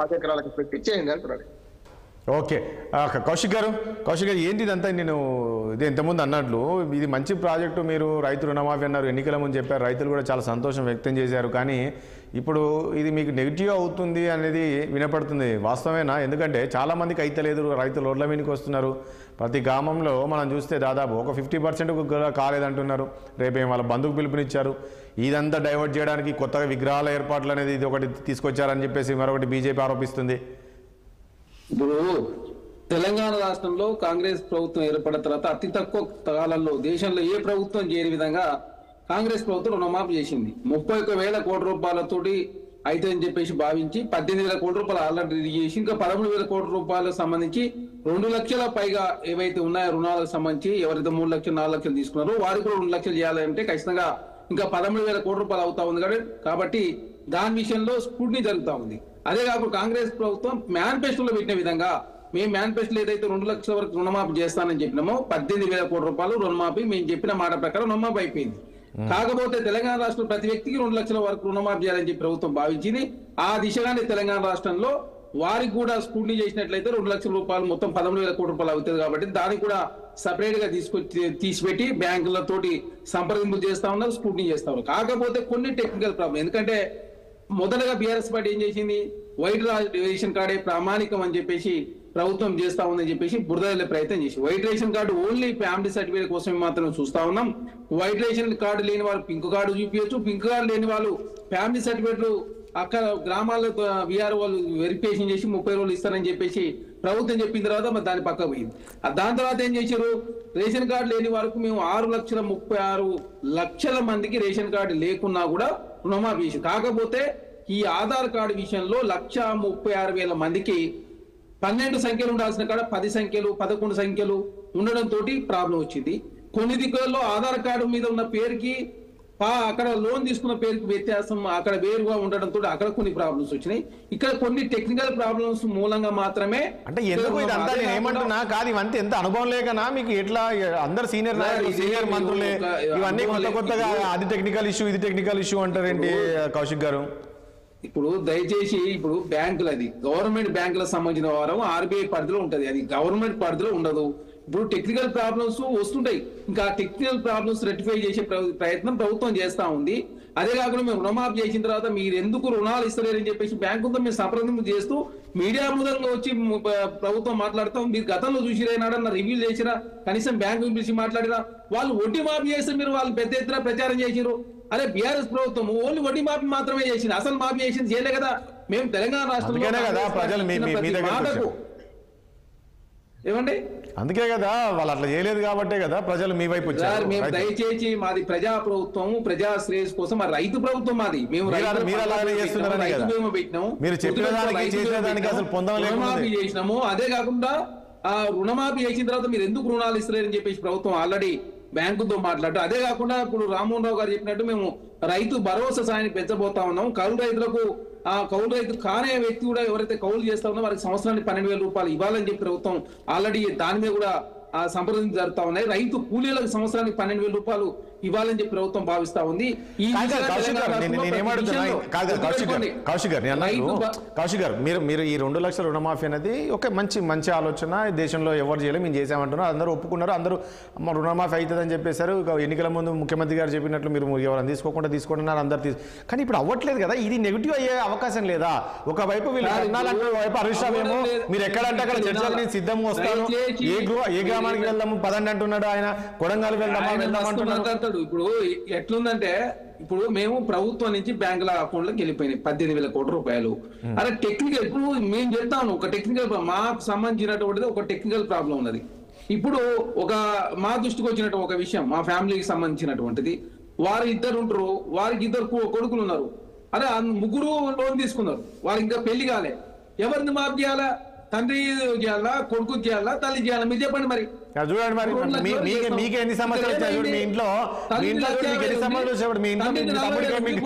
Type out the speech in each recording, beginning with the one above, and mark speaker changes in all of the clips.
Speaker 1: 10 ఎకరాలకు పెట్టి చేయండి అంటున్నాడు.
Speaker 2: ఓకే కౌశిక్ గారు ఏంటి ఇదంతా? నేను ఇది ఇంతకుముందు అన్నట్లు ఇది మంచి ప్రాజెక్టు, మీరు రైతు రుణమాఫీ అన్నారు, ఎన్నికల ముందు చెప్పారు, రైతులు కూడా చాలా సంతోషం వ్యక్తం చేశారు. కానీ ఇప్పుడు ఇది మీకు నెగిటివ్ అవుతుంది అనేది వినపడుతుంది. వాస్తవేనా? ఎందుకంటే చాలామందికి అయితే లేదు, రైతులు రోడ్ల మీదకి వస్తున్నారు. ప్రతి గ్రామంలో మనం చూస్తే దాదాపు ఒక 50% కాలేదంటున్నారు. రేపేం వాళ్ళ బంధుకు పిలుపునిచ్చారు. ఇదంతా డైవర్ట్ చేయడానికి కొత్తగా విగ్రహాల ఏర్పాట్లు అనేది ఇది ఒకటి తీసుకొచ్చారని చెప్పేసి మరొకటి బీజేపీ ఆరోపిస్తుంది.
Speaker 3: ఇప్పుడు తెలంగాణ రాష్ట్రంలో కాంగ్రెస్ ప్రభుత్వం ఏర్పడిన తర్వాత అతి తక్కువ కాలంలో దేశంలో ఏ ప్రభుత్వం చేయని విధంగా కాంగ్రెస్ ప్రభుత్వం రుణమాఫీ చేసింది. 31,000 కోట్ల రూపాయలతోటి అయితే అని చెప్పేసి భావించి 18,000 కోట్ల రూపాయలు ఆల్రెడీ రిలీజ్ చేసి ఇంకా 13,000 కోట్ల రూపాయలకు సంబంధించి 2 లక్షల పైగా ఏవైతే ఉన్నాయో రుణాలకు సంబంధించి ఎవరైతే 3 లక్షలు 4 లక్షలు తీసుకున్నారో వారికి కూడా 2 లక్షలు చేయాలంటే ఖచ్చితంగా ఇంకా 13,000 కోట్ల రూపాయలు అవుతా ఉంది కాబట్టి దాని విషయంలో స్క్రూటినీ జరుగుతూ ఉంది. అదే కాకుండా కాంగ్రెస్ ప్రభుత్వం మేనిఫెస్టోలో పెట్టిన విధంగా మేము మేనిఫెస్టోలో ఏదైతే 2 లక్షల వరకు రుణమాఫీ చేస్తానని చెప్పినామో 18,000 కోట్ల రూపాయలు రుణమాఫీ మేము చెప్పిన మాట ప్రకారం రుణమాఫీ అయిపోయింది. కాకపోతే తెలంగాణ రాష్ట్రంలో ప్రతి వ్యక్తికి 2 లక్షల వరకు రుణమాఫీ చేయాలని చెప్పి ప్రభుత్వం భావించింది. ఆ దిశగానే తెలంగాణ రాష్ట్రంలో వారికి కూడా స్క్రూటినీ చేసినట్లయితే 2 లక్షల రూపాయలు మొత్తం 13,000 కోట్ల రూపాయలు అవుతుంది. కాబట్టి దానికి కూడా సపరేట్ గా తీసిపెట్టి బ్యాంకులతోటి సంప్రదింపులు చేస్తా ఉన్నారు, స్క్రూటినీ చేస్తా ఉన్నారు. కాకపోతే కొన్ని టెక్నికల్ ప్రాబ్లం, ఎందుకంటే మొదటగా బీఆర్ఎస్ పార్టీ ఏం చేసింది, వైట్ రేషన్ కార్డే ప్రామాణికం అని చెప్పేసి ప్రభుత్వం చేస్తా ఉందని చెప్పేసి బురదలే ప్రయత్నం చేసి white ration card only family certificate కోసమే మాత్రం చూస్తా ఉన్నాం. వైట్ రేషన్ కార్డు లేని వాళ్ళు పింక్ కార్డు చూపించచ్చు, పింక్ కార్డు లేని వాళ్ళు ఫ్యామిలీ సర్టిఫికేట్లు అక్కడ గ్రామాల్లో వీఆర్ వాళ్ళు వెరిఫికేషన్ చేసి 30 రోజులు ఇస్తారని చెప్పేసి ప్రభుత్వం చెప్పిన తర్వాత మరి దాని పక్క పోయింది. దాని తర్వాత ఏం చేశారు, రేషన్ కార్డు లేని వరకు మేము 6,36,00,000 మందికి రేషన్ కార్డు లేకున్నా కూడా రుణమాఫీ చేసి, కాకపోతే ఈ ఆధార్ కార్డు విషయంలో 1,36,000 మందికి 12 సంఖ్యలు ఉండాల్సిన కాడ 10 సంఖ్యలు 11 సంఖ్యలు ఉండడంతో ప్రాబ్లం వచ్చింది. కొన్ని దిక్కులలో ఆధార్ కార్డు మీద ఉన్న పేరుకి అక్కడ లోన్ తీసుకున్న పేరుకి వ్యత్యాసం అక్కడ వేరుగా ఉండడంతో అక్కడ కొన్ని ప్రాబ్లమ్స్ వచ్చినాయి. ఇక్కడ కొన్ని టెక్నికల్ ప్రాబ్లమ్స్ మూలంగా మాత్రమే
Speaker 2: అంటే ఎందుకు ఇదంతా నేను ఏమంటున్నా కాదు, ఇవంతా ఎంత అనుభవం లేకనా మీకు? ఎట్లా అందరు సీనియర్ నాయకులు సీనియర్ మంత్రులే ఇవన్నీ కొత్తగా అది టెక్నికల్ ఇష్యూ ఇది టెక్నికల్ ఇష్యూ అంటారేంటి కౌశిక్ గారు?
Speaker 3: ఇప్పుడు దయచేసి ఇప్పుడు బ్యాంకులు, అది గవర్నమెంట్ బ్యాంకులకు సంబంధించిన వారం ఆర్బీఐ పరిధిలో ఉంటది, అది గవర్నమెంట్ పరిధిలో ఉండదు. ఇప్పుడు టెక్నికల్ ప్రాబ్లమ్స్ వస్తుంటాయి, ఇంకా టెక్నికల్ ప్రాబ్లమ్స్ రెక్టిఫై చేసే ప్రయత్నం ప్రభుత్వం చేస్తా ఉంది. అదే కాకుండా మేము రుణమాఫీ చేసిన తర్వాత మీరు ఎందుకు రుణాలు ఇస్తలేరని చెప్పేసి బ్యాంకులతో మేము సంప్రదింపు చేస్తూ మీడియా మూలంగా వచ్చి ప్రభుత్వం మాట్లాడతాం. మీరు గతంలో చూసిరేనాడన్న రివ్యూ చేసినా, కనీసం బ్యాంకు పిలిచి మాట్లాడినా, వాళ్ళు వడ్డీ మాఫీ చేస్తే మీరు వాళ్ళు పెద్ద ఎత్తున ప్రచారం చేసిరు. అదే బీఆర్ఎస్ ప్రభుత్వం ఓన్లీ వడ్డీ మాఫీ మాత్రమే చేసింది, అసలు మాఫీ చేసింది చేయలే కదా. మేము తెలంగాణ రాష్ట్రంలో ఏమండి
Speaker 2: అందుకే కదా వాళ్ళు అట్లా చేయలేదు కాబట్టే కదా ప్రజలు మీ వైపు వచ్చారు.
Speaker 3: మేము దయచేసి మాది ప్రజా ప్రభుత్వం, ప్రజా శ్రేయస్ కోసం రైతు ప్రభుత్వం మాది. మేము రుణమాఫీ చేసినాము. అదే కాకుండా ఆ రుణమాఫీ చేసిన తర్వాత మీరు ఎందుకు రుణాలు ఇస్తలేరని చెప్పేసి ప్రభుత్వం ఆల్రెడీ బ్యాంకుతో మాట్లాడు. అదే కాకుండా ఇప్పుడు రామ్మోహన్ రావు గారు చెప్పినట్టు మేము రైతు భరోసా సాయాన్ని పెంచబోతా ఉన్నాం. కౌలు రైతులకు కౌలు రైతు కానే వ్యక్తి కూడా ఎవరైతే కౌలు చేస్తా ఉన్నా వారికి సంవత్సరానికి 12,000 రూపాయలు ఇవ్వాలని చెప్పి ప్రభుత్వం ఆల్రెడీ దాని మీద కూడా సంప్రదింపులు జరుగుతా ఉన్నాయి. రైతు కూలీలకు సంవత్సరానికి 12,000 రూపాయలు ఇవ్వాలని చెప్పి ప్రభుత్వం భావిస్తా ఉంది.
Speaker 2: కౌశిక్ గారు మీరు ఈ 2 లక్షల రుణమాఫీ అనేది ఒక మంచి ఆలోచన, దేశంలో ఎవరు చేయలేదు, మేము చేసామంటున్నారు, అందరూ ఒప్పుకున్నారు, అందరూ రుణమాఫీ అవుతుందని చెప్పేశారు. ఎన్నికల ముందు ముఖ్యమంత్రి గారు చెప్పినట్లు మీరు ఎవరైనా తీసుకుంటున్నారు అందరు కానీ ఇప్పుడు అవ్వట్లేదు కదా. ఇది నెగిటివ్ అయ్యే అవకాశం లేదా? ఒకవైపు వీళ్ళు అన్నాలంటే ఒకవైపు హరీష్ ఏమో మీరు ఎక్కడంటే అక్కడ చర్చలకు నేను సిద్ధంగా వస్తాను, ఏ గ్రామానికి వెళ్దాము పదండి అంటున్నాడు ఆయన, కొడంగల్ వెళ్దాం అంటున్నాడు.
Speaker 3: ఇప్పుడు ఎట్లుందంటే ఇప్పుడు మేము ప్రభుత్వం నుంచి బ్యాంకుల అకౌంట్లోకి వెళ్ళిపోయినాయి 18,000 కోట్ల రూపాయలు. అలా టెక్నికల్ ఇప్పుడు మేము చెప్తాను, ఒక టెక్నికల్ మాకు సంబంధించినటువంటిది ఒక టెక్నికల్ ప్రాబ్లం ఉన్నది. ఇప్పుడు మా దృష్టికి వచ్చినట్టు ఒక విషయం, మా ఫ్యామిలీకి సంబంధించినటువంటిది, వారు ఇద్దరు ఉంటారు, వారికి 2 కొడుకులు ఉన్నారు. అదే 3 లోన్ తీసుకున్నారు, వారికి ఇంకా పెళ్లి కాలే. ఎవరిని మాఫ్ చేయాలా? తండ్రి చేయాలా, కొడుకు చేయాలా, తల్లి చేయాలా? మీరు చెప్పండి. మరి
Speaker 2: చూడండి మరి మీకు ఎన్ని సమస్యలు వచ్చాయి మీ ఇంట్లో?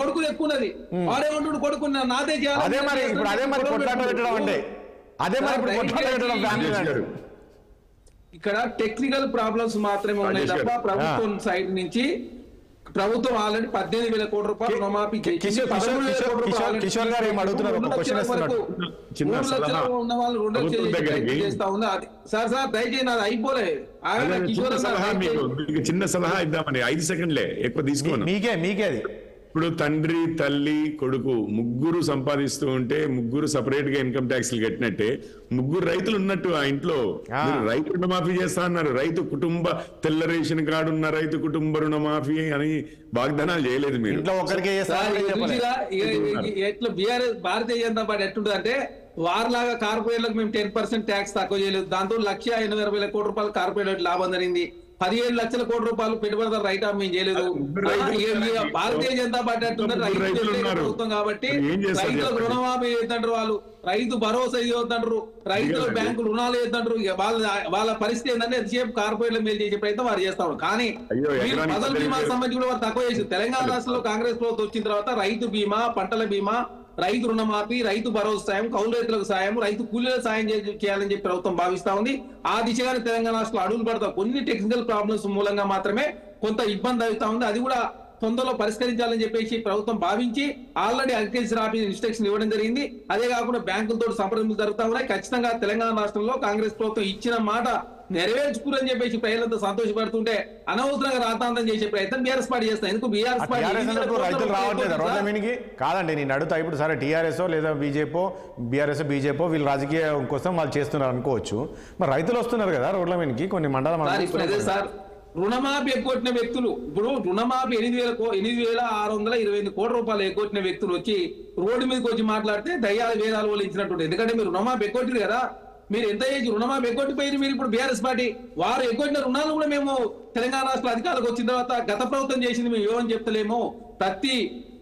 Speaker 3: కొడుకులు ఎక్కువ ఉన్నది, వాడేమంటాడు కొడుకు నాదే చేయాలి.
Speaker 2: అదే మరి కొట్లాట పెట్టడం అంటే
Speaker 3: ఇక్కడ టెక్నికల్ ప్రాబ్లమ్స్ మాత్రమే ఉన్నాయి తప్ప ప్రభుత్వం సైడ్ నుంచి ప్రభుత్వం ఆల్రెడీ 18,000 కోట్ల రూపాయలు రుణమాఫీ చేసింది. 13,000 కోట్ల రూపాయలు
Speaker 2: కిషోర్ గారు ఏం అడుగుతున్నారు? ఒక క్వశ్చన్ ఇస్తున్నారు.
Speaker 4: చిన్న
Speaker 3: 3
Speaker 4: సలహా.
Speaker 3: లక్షలు ఉన్న వాళ్ళు 2
Speaker 4: ప్రభుత్వం దగ్గరికి.
Speaker 3: లక్షలు చేస్తా ఉంది. అది సార్ దయచేసి నాది అయిపోలే. ఆయన
Speaker 4: చిన్న
Speaker 3: కిషోర్
Speaker 4: సలహా
Speaker 3: గారు
Speaker 4: మీకు చిన్న సలహా ఇద్దామని 5 సెకండ్లే ఎక్కువ తీసుకోను.
Speaker 2: మీకే అది
Speaker 4: ఇప్పుడు తండ్రి తల్లి కొడుకు ముగ్గురు సంపాదిస్తూ ఉంటే ముగ్గురు సపరేట్ గా ఇన్కమ్ ట్యాక్స్లు కట్టినట్టే ముగ్గురు రైతులు ఉన్నట్టు ఆ ఇంట్లో మీరు రైతు రుణమాఫీ చేస్తా అన్నారు. రైతు కుటుంబ తెల్ల రేషన్ కార్డు ఉన్న రైతు కుటుంబ రుణమాఫీ అని వాగ్దానాలు చేయలేదు మీరు.
Speaker 2: ఇంట్లో ఒకరికే
Speaker 3: సార్ చూసిరా, ఎట్లా బీఆర్ఎస్ భారతీయ జనతా పార్టీ ఎట్లుంటుంది అంటే వారిలాగా కార్పొరేట్లకు మేము 10% ట్యాక్స్ తక్కువ చేయలేదు. దాంతో 1,80,000 కోట్ల రూపాయలు కార్పొరేట్ లాభం జరిగింది. 17 లక్షల కోట్ల రూపాయలు పెట్టుబడిదారు రైట్ ఆఫ్ మేము చేయలేదు. భారతీయ జనతా పార్టీ అంటున్నారు రైతు వ్యతిరేక ప్రభుత్వం కాబట్టి రైతులకు రుణమాఫీ చేద్దంటారు, వాళ్ళు రైతు భరోసా ఇవ్వద్దంటారు, రైతుల బ్యాంకు రుణాలు ఇవ్వద్దంటారు. వాళ్ళ పరిస్థితి ఏంటంటే ఎంతసేపు కార్పొరేట్ల మేలు చేసే ప్రయత్నం వారు చేస్తారు. కానీ మీరు ఫసల్ బీమా సంబంధించి కూడా వారు తక్కువ చేసి తెలంగాణ రాష్ట్రంలో కాంగ్రెస్ ప్రభుత్వం వచ్చిన తర్వాత రైతు బీమా, పంటల బీమా, రైతు రుణమాఫీ, రైతు భరోసా సాయం, కౌలు రైతులకు సాయం, రైతు కూలీలకు సాయం చేయాలని చెప్పి ప్రభుత్వం భావిస్తా ఉంది. ఆ దిశగానే తెలంగాణ రాష్ట్రంలో అడుగులు పడతాం. కొన్ని టెక్నికల్ ప్రాబ్లమ్స్ మూలంగా మాత్రమే కొంత ఇబ్బంది అవుతా ఉంది. అది కూడా తొందరలో పరిష్కరించాలని చెప్పేసి ప్రభుత్వం భావించి ఆల్రెడీ అగ్రికల్చర్ ఆఫీస్ ఇన్స్ట్రక్షన్ ఇవ్వడం జరిగింది. అదే కాకుండా బ్యాంకులతో సంప్రదింపులు జరుగుతా ఉన్నాయి. ఖచ్చితంగా తెలంగాణ రాష్ట్రంలో కాంగ్రెస్ ప్రభుత్వం ఇచ్చిన మాట నెరవేర్చుకుని చెప్పేసి ప్రజలంతా సంతోషపడుతుంటే అనవసరంగా రాతాంతం చేసే ప్రయత్నం బీఆర్ఎస్ పార్టీ చేస్తాయి. ఎందుకు బీఆర్ఎస్ పార్టీ
Speaker 2: రైతులు రావట్లేదు రోడ్ల మీదకి? కాదండి, నేను అడుగుతా. ఇప్పుడు సరే టీఆర్ఎస్ లేదా బీఆర్ఎస్ బీజేపీ వీళ్ళు రాజకీయం కోసం వాళ్ళు చేస్తున్నారు అనుకోవచ్చు. మరి రైతులు వస్తున్నారు కదా రోడ్ల మీదకి కొన్ని మండలం.
Speaker 3: సార్ రుణమాఫీ ఎగ్గొట్టిన వ్యక్తులు, ఇప్పుడు రుణమాఫీ 8,628 కోట్ల రూపాయలు ఎగ్గొట్టిన వ్యక్తులు వచ్చి రోడ్డు మీదకి వచ్చి మాట్లాడితే దయ్యాల వేదాలు వలించినట్టు. ఎందుకంటే మీరు రుణమాఫీ ఎగ్గొట్టారు కదా, మీరు ఎంత చేసి రుణమాఫీ ఎగ్గొట్టిపోయి మీరు ఇప్పుడు బీఆర్ఎస్ పార్టీ వారు ఎగ్గొట్టిన రుణాలు కూడా మేము తెలంగాణ రాష్ట్ర అధికారులకు వచ్చిన తర్వాత గత ప్రభుత్వం చేసింది మేము ఏమని చెప్తలేమో. ప్రతి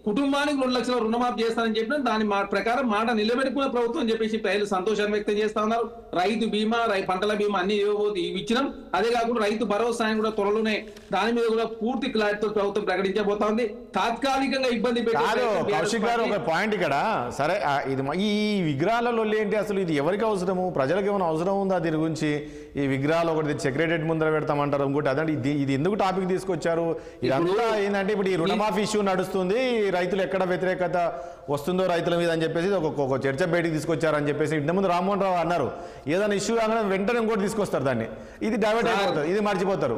Speaker 3: కుటుంబానికి 2 లక్షల రుణమాఫీ చేస్తానని చెప్పిన దాని ప్రకారం మాట నిలబెట్టుకున్న ప్రభుత్వం అని చెప్పేసి ప్రజలు సంతోషాన్ని వ్యక్తం చేస్తా ఉన్నారు. రైతు బీమా, పంటల బీమా అన్ని ఇవి ఇచ్చినాం. అదే కాకుండా రైతు భరోసా కూడా త్వరలోనే దాని మీద కూడా పూర్తి క్లారిటీతో ప్రభుత్వం ప్రకటించబోతా ఉంది. తాత్కాలికంగా ఇబ్బంది
Speaker 2: కౌశిక్ గారు ఒక పాయింట్ ఇక్కడ. సరే, ఇది ఈ విగ్రహాలలో ఏంటి అసలు? ఇది ఎవరికి అవసరము? ప్రజలకు ఏమైనా అవసరం ఉందా దీని గురించి? ఈ విగ్రహాలు ఒకటి సెక్రటరేట్ ముందర పెడతామంటారు, ఇంకోటి అదంటే ఇది ఎందుకు టాపిక్ తీసుకొచ్చారు? ఇదంతా ఏంటంటే ఇప్పుడు ఈ రుణమాఫీ ఇష్యూ నడుస్తుంది, రైతులు ఎక్కడ వ్యతిరేకత వస్తుందో రైతుల మీద అని చెప్పేసి ఒక చర్చ బయటికి తీసుకొచ్చారని చెప్పేసి ఇంతకుముందు రామ్మోహన్ రావు అన్నారు. ఏదైనా ఇష్యూ కాగానే వెంటనే ఇంకోటి తీసుకొస్తారు దాన్ని. ఇది డైవర్ట్ అయిపోతారు, ఇది మర్చిపోతారు.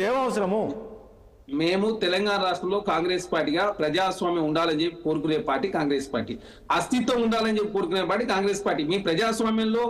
Speaker 2: ఏం అవసరము?
Speaker 3: మేము తెలంగాణ రాష్ట్రంలో కాంగ్రెస్ పార్టీగా ప్రజాస్వామ్యం ఉండాలని చెప్పి కోరుకునే పార్టీ కాంగ్రెస్ పార్టీ, అస్తిత్వం ఉండాలని చెప్పి కోరుకునే పార్టీ కాంగ్రెస్ పార్టీ. మీ ప్రజాస్వామ్యంలో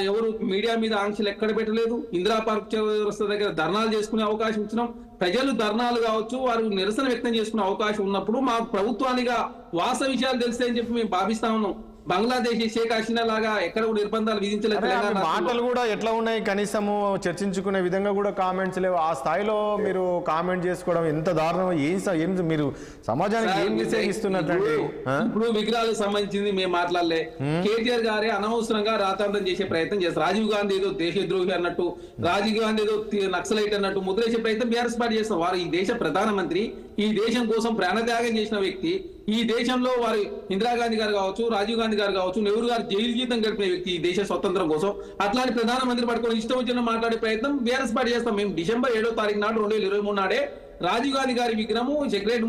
Speaker 3: ఎవరు మీడియా మీద ఆంక్షలు ఎక్కడ పెట్టలేదు. ఇందిరా పార్క్ వ్యవస్థ దగ్గర ధర్నాలు చేసుకునే అవకాశం ఇచ్చినాం. ప్రజలు ధర్నాలు కావచ్చు, వారు నిరసన వ్యక్తం చేసుకునే అవకాశం ఉన్నప్పుడు మా ప్రభుత్వానిగా వాస్తవ విషయాలు తెలుస్తాయని చెప్పి మేము భావిస్తా ఉన్నాం. బంగ్లాదేశ్ షేక్ హసీనా లాగా ఎక్కడ కూడా నిర్బంధాలు విధించలేదు.
Speaker 2: మాటలు కూడా ఎట్లా ఉన్నాయి, కనీసము చర్చించుకునే విధంగా కూడా కామెంట్స్ లేవు. ఆ స్థాయిలో మీరు కామెంట్ చేసుకోవడం ఎంత దారుణం! ఏం మీరు సమాజానికి ఏం మెసేజ్ ఇస్తున్నట్టు?
Speaker 3: ఇప్పుడు విగ్రహాలకు సంబంధించింది మేము మాట్లాడలే. కేటీఆర్ గారే అనవసరంగా రాతాంతం చేసే ప్రయత్నం చేస్తారు. రాజీవ్ గాంధీ ఏదో దేశద్రోహి అన్నట్టు, రాజీవ్ గాంధీ ఏదో నక్సలైట్ అన్నట్టు ముద్రేసే ప్రయత్నం బీఆర్ఎస్ పార్టీ చేస్తారు. వారు ఈ దేశ ప్రధానమంత్రి, ఈ దేశం కోసం ప్రాణత్యాగం చేసిన వ్యక్తి, ఈ దేశంలో వారి ఇందిరాగాంధీ గారు కావచ్చు, రాజీవ్ గాంధీ గారు కావచ్చు, నెహ్రూ గారు జైలు జీవితం గడిపిన వ్యక్తి ఈ దేశ స్వతంత్రం కోసం. అట్లాంటి ప్రధానమంత్రి పట్టుకొని ఇష్టం వచ్చిన మాట్లాడే ప్రయత్నం బీఆర్ఎస్ పార్టీ చేస్తాం. మేము డిసెంబర్ 7వ తారీఖు నాడు 2023 నాడే రాజీవ్ గాంధీ గారి విగ్రహం సెక్రటరీ